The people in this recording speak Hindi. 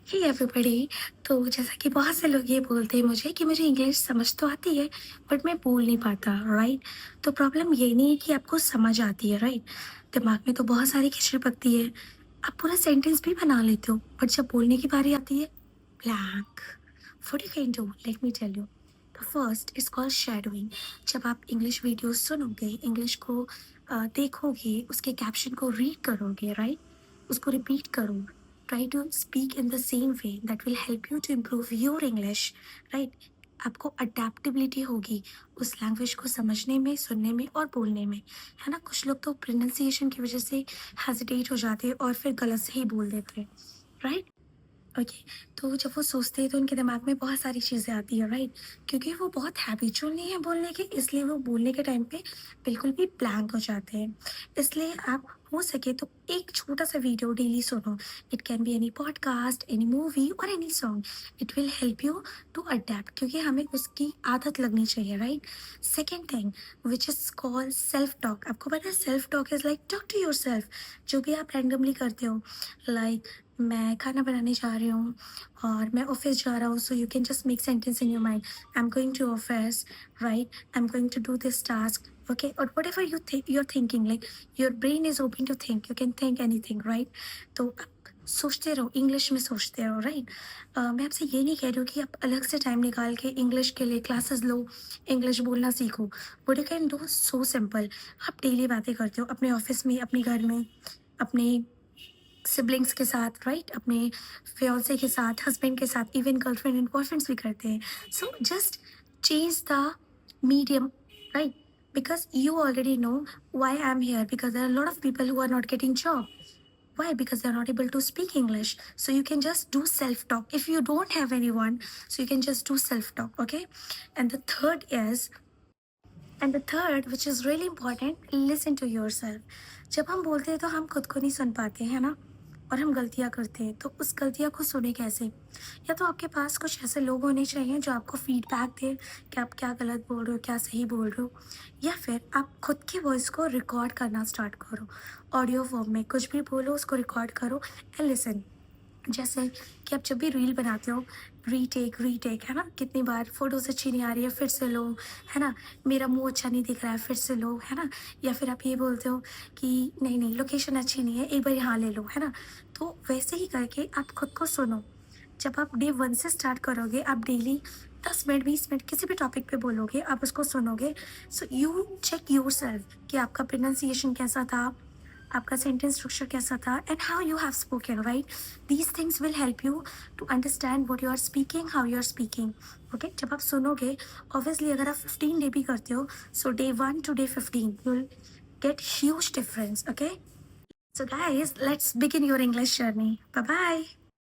Hey everybody. तो जैसा कि बहुत से लोग ये बोलते हैं मुझे कि मुझे इंग्लिश समझ तो आती है बट मैं बोल नहीं पाता, राइट। तो प्रॉब्लम ये नहीं है कि आपको समझ आती है, राइट। दिमाग में तो बहुत सारी खिचड़ी पकती है, आप पूरा सेंटेंस भी बना लेते हो बट जब बोलने की बारी आती है, blank. What you can do, let me tell you. तो फर्स्ट इज कॉल्ड शैडोइंग। जब आप इंग्लिश वीडियोस सुनोगे, इंग्लिश को देखोगे, उसके कैप्शन को रीड करोगे, राइट, उसको रिपीट करो, try to speak in the same way that will help you to improve your English, right। आपको अडेप्टेबिलिटी होगी उस लैंग्वेज को समझने में, सुनने में और बोलने में, है ना। कुछ लोग तो प्रोनाउंसिएशन की वजह से हेजिटेट हो जाते हैं और फिर गलत से ही बोल देते हैं, राइट। ओके। तो जब वो सोचते हैं तो उनके दिमाग में बहुत सारी चीज़ें आती है, राइट। क्योंकि वो बहुत हैबिचुअल नहीं है बोलने के, इसलिए वो बोलने के टाइम पे बिल्कुल भी ब्लैंक हो जाते हैं। इसलिए आप हो सके तो एक छोटा सा वीडियो डेली सुनो। It can be any podcast, any movie और any song. It will help you to adapt, क्योंकि हमें उसकी आदत लगनी चाहिए, right. Second thing which is called self talk. आपको पता है self talk is like talk to your self. जो भी आप रैंडमली करते हो, लाइक मैं खाना बनाने जा रही हूँ और मैं ऑफिस जा रहा हूँ, so you can just make sentence in your mind. I am going to office, right, I am going to do this task, okay. और what ever you think, you are thinking, like your brain is open to think, you can think any thing, right. तो आप सोचते रहो, इंग्लिश में सोचते रहो, राइट। मैं आपसे ये नहीं कह रही हूँ कि आप अलग से टाइम निकाल के इंग्लिश के लिए क्लासेस लो, इंग्लिश बोलना सीखो। What you can do so simple. आप डेली बातें करते हो अपने ऑफिस में, अपने घर में, अपने सिबलिंग्स के साथ, राइट, अपने फियांसे के साथ, हस्बैंड के साथ, इवन गर्लफ्रेंड एंड बॉयफ्रेंड्स भी करते हैं। So just change the medium, right. Because you already know why I'm here, because there are a lot of people who are not getting job. Why? Because they're not able to speak English. So you can just do self talk. If you don't have anyone, so you can just do self talk, okay? And the third is, which is really important, listen to yourself. जब हम बोलते हैं तो हम खुद को नहीं सुन पाते हैं ना, और हम गलतियाँ करते हैं, तो उस गलतियाँ को सुने कैसे। या तो आपके पास कुछ ऐसे लोग होने चाहिए जो आपको फीडबैक दें कि आप क्या गलत बोल रहे हो, क्या सही बोल रहे हो। या फिर आप खुद की वॉइस को रिकॉर्ड करना स्टार्ट करो, ऑडियो फॉर्म में कुछ भी बोलो उसको रिकॉर्ड करो एंड लिसन। जैसे कि आप जब भी रील बनाते हो, रीटेक रीटेक, है ना, कितनी बार फोटोज अच्छी नहीं आ रही है फिर से लो, है ना, मेरा मुंह अच्छा नहीं दिख रहा है फिर से लो, है ना। या फिर आप ये बोलते हो कि नहीं नहीं लोकेशन अच्छी नहीं है, एक बार यहाँ ले लो, है ना। तो वैसे ही करके आप खुद को सुनो। जब आप डे वन से स्टार्ट करोगे, आप डेली 10 मिनट 20 मिनट किसी भी टॉपिक पे बोलोगे, आप उसको सुनोगे। So you check yourself कि आपका प्रोनाउंसिएशन कैसा था, आपका सेंटेंस स्ट्रक्चर कैसा था, and how you have spoken, right. These things will help you to understand what you are speaking, how you are speaking, okay. जब आप सुनोगे, ऑब्वियसली अगर आप 15 डे भी करते हो, so day 1 to day 15 you will get huge difference, okay? So guys, let's begin your English journey. Bye bye.